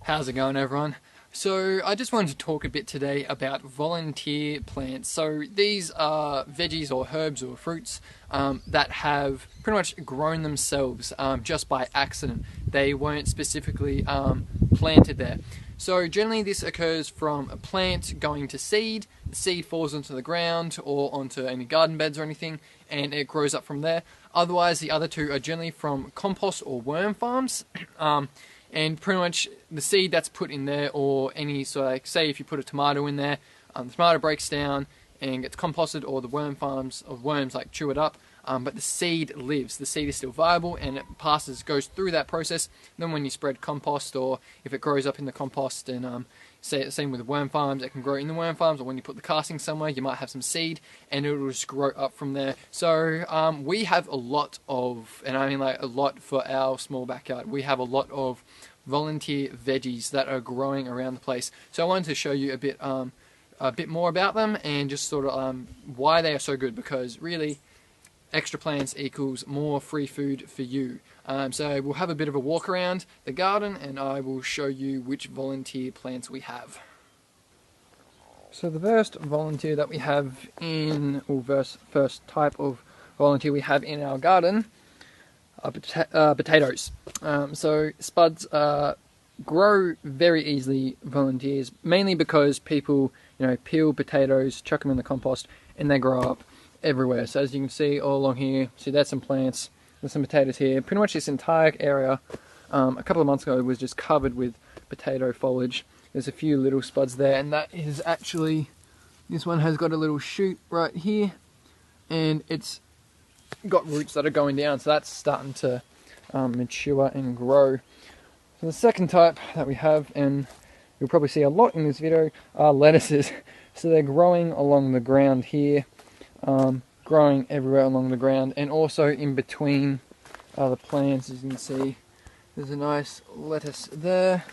How's it going, everyone? So I just wanted to talk a bit today about volunteer plants. So these are veggies or herbs or fruits that have pretty much grown themselves just by accident. They weren't specifically planted there. So generally this occurs from a plant going to seed. The seed falls into the ground or onto any garden beds or anything, and it grows up from there. Otherwise, the other two are generally from compost or worm farms. And pretty much the seed that's put in there, or any sort of, like, say if you put a tomato in there, the tomato breaks down and gets composted, or the worm farms of worms like chew it up, but the seed lives. The seed is still viable and it goes through that process. Then when you spread compost, or if it grows up in the compost, and same with the worm farms, it can grow in the worm farms, or when you put the casting somewhere, you might have some seed and it will just grow up from there. So we have a lot of, and I mean like a lot for our small backyard, we have a lot of volunteer veggies that are growing around the place. So I wanted to show you a bit more about them, and just sort of why they are so good, because really extra plants equals more free food for you. So we'll have a bit of a walk around the garden and I will show you which volunteer plants we have. So the first volunteer that we have in, or first type of volunteer we have in our garden are potatoes. So spuds grow very easily, volunteers, mainly because people, peel potatoes, chuck them in the compost, and they grow up everywhere. So as you can see all along here, see there's some plants, there's some potatoes here. Pretty much this entire area a couple of months ago was just covered with potato foliage. There's a few little spuds there, and that is actually, this one has got a little shoot right here, and it's got roots that are going down, so that's starting to mature and grow. So the second type that we have, and you'll probably see a lot in this video, are lettuces. So they're growing along the ground here, growing everywhere along the ground, and also in between the plants. As you can see, there's a nice lettuce there,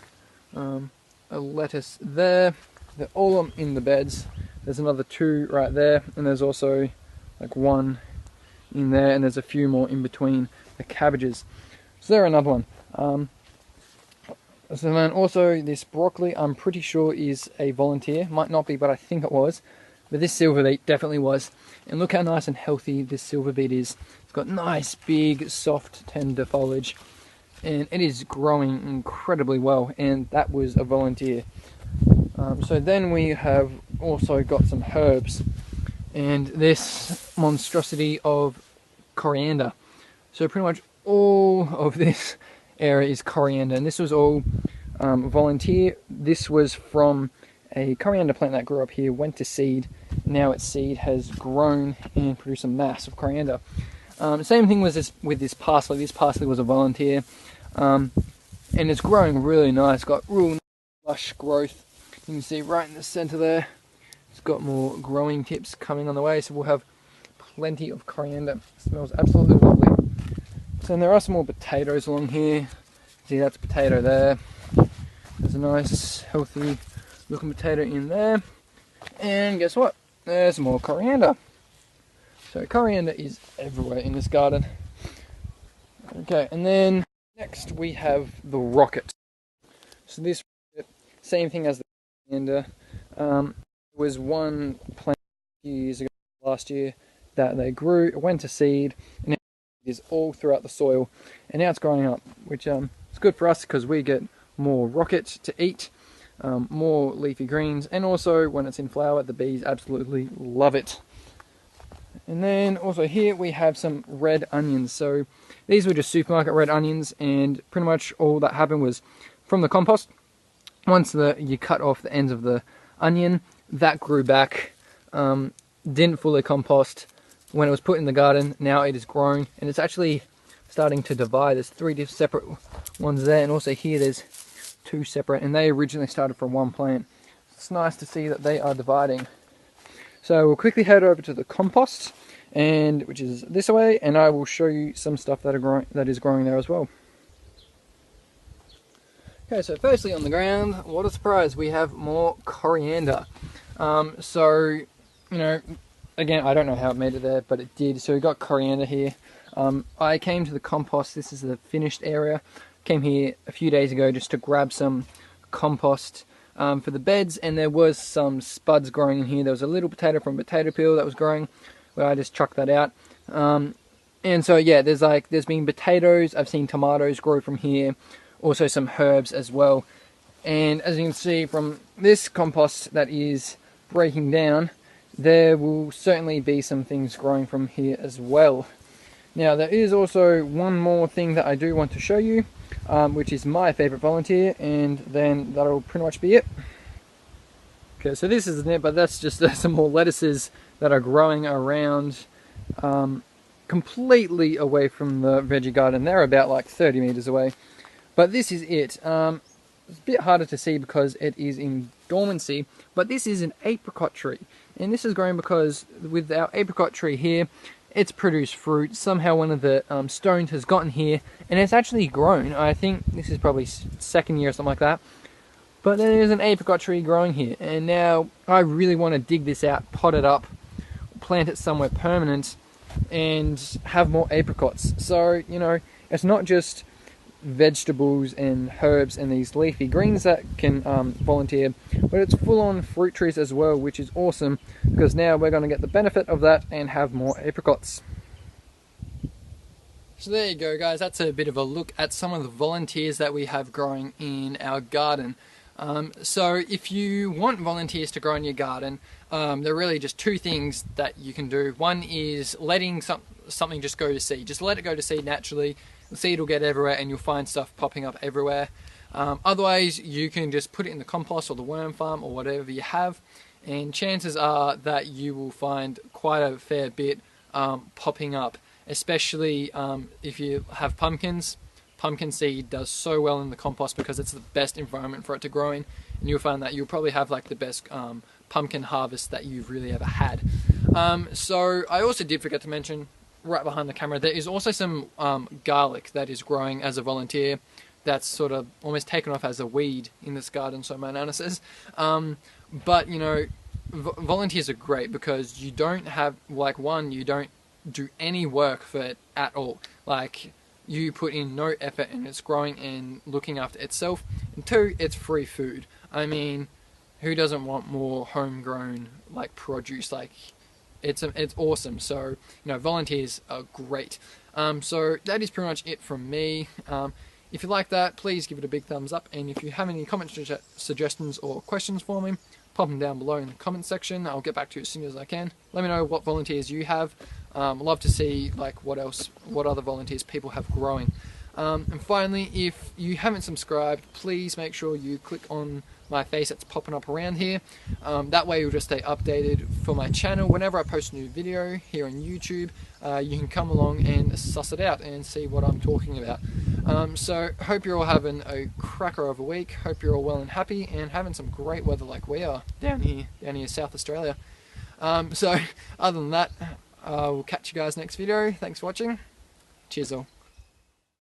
a lettuce there. They're all in the beds. There's another two right there, and there's also like one in there, and there's a few more in between the cabbages. So there, another one. So then also this broccoli, I'm pretty sure is a volunteer. Might not be, but I think it was. But this silver beet definitely was. And look how nice and healthy this silver beet is. It's got nice, big, soft, tender foliage, and it is growing incredibly well. And that was a volunteer. So then we have also got some herbs, and this monstrosity of coriander. So pretty much all of this area is coriander, and this was all volunteer. This was from a coriander plant that grew up here, went to seed. Now its seed has grown and produced a mass of coriander. Same thing was with this parsley. This parsley was a volunteer, and it's growing really nice. Got real lush growth. You can see right in the center there, it's got more growing tips coming on the way, so we'll have plenty of coriander. It smells absolutely lovely. So then there are some more potatoes along here. See, that's a potato there. There's a nice healthy looking potato in there. And guess what? There's more coriander. So coriander is everywhere in this garden. Okay, and then next we have the rocket. So this rocket, same thing as the coriander. There was one plant a few years ago, last year, that they grew, it went to seed, and it is all throughout the soil, and now it's growing up, which is good for us because we get more rocket to eat, more leafy greens, and also when it's in flower, the bees absolutely love it. And then also here we have some red onions. So these were just supermarket red onions, and pretty much all that happened was from the compost, once you cut off the ends of the onion, that grew back, didn't fully compost when it was put in the garden. Now it is growing, and it's actually starting to divide. There's three separate ones there, and also here there's two separate, and they originally started from one plant. It's nice to see that they are dividing. So we'll quickly head over to the compost, which is this way, and I will show you some stuff that is growing there as well. Okay, so firstly on the ground, what a surprise, we have more coriander. So, again, I don't know how it made it there, but it did. So we got coriander here. I came to the compost, this is the finished area. Came here a few days ago just to grab some compost for the beds, and there was some spuds growing in here. There was a little potato from potato peel that was growing, where I just chucked that out. And so yeah, there's been potatoes, I've seen tomatoes grow from here, also some herbs as well. And as you can see from this compost that is breaking down, there will certainly be some things growing from here as well. Now there is also one more thing that I do want to show you, which is my favourite volunteer, and then that'll pretty much be it. Okay, so this isn't it, but that's just some more lettuces that are growing around completely away from the veggie garden. They're about like 30 meters away. But this is it. It's a bit harder to see because it is in dormancy, but this is an apricot tree. And this is growing because with our apricot tree here, it's produced fruit. Somehow one of the stones has gotten here, and it's actually grown. I think this is probably second year or something like that. But there is an apricot tree growing here, and now I really want to dig this out, pot it up, plant it somewhere permanent, and have more apricots. So, you know, it's not just vegetables and herbs and these leafy greens that can volunteer, but it's full-on fruit trees as well, which is awesome, because now we're going to get the benefit of that and have more apricots. So there you go, guys, that's a bit of a look at some of the volunteers that we have growing in our garden. So if you want volunteers to grow in your garden, there are really just two things that you can do. One is letting something just go to seed. Just let it go to seed naturally. The seed will get everywhere and you'll find stuff popping up everywhere. Otherwise, you can just put it in the compost or the worm farm or whatever you have, and chances are that you will find quite a fair bit popping up, especially if you have pumpkins. Pumpkin seed does so well in the compost because it's the best environment for it to grow in, and you'll find that you'll probably have like the best pumpkin harvest that you've really ever had. So I also did forget to mention, right behind the camera, there is also some garlic that is growing as a volunteer that's sort of almost taken off as a weed in this garden, so my nana says. But you know, volunteers are great because you don't have, like, one, you don't do any work for it at all. Like, you put in no effort and it's growing and looking after itself. And two, it's free food. I mean, who doesn't want more homegrown like produce? Like, it's awesome. So, you know, volunteers are great. So that is pretty much it from me. If you like that, please give it a big thumbs up, and if you have any comment suggestions or questions for me, pop them down below in the comment section. I'll get back to you as soon as I can. Let me know what volunteers you have. Love to see like what other volunteers people have growing. And finally, if you haven't subscribed, please make sure you click on my face that's popping up around here. That way you'll just stay updated for my channel. Whenever I post a new video here on YouTube, you can come along and suss it out and see what I'm talking about. So hope you're all having a cracker of a week. Hope you're all well and happy and having some great weather like we are down here South Australia. So other than that, we'll catch you guys next video. Thanks for watching. Cheers all.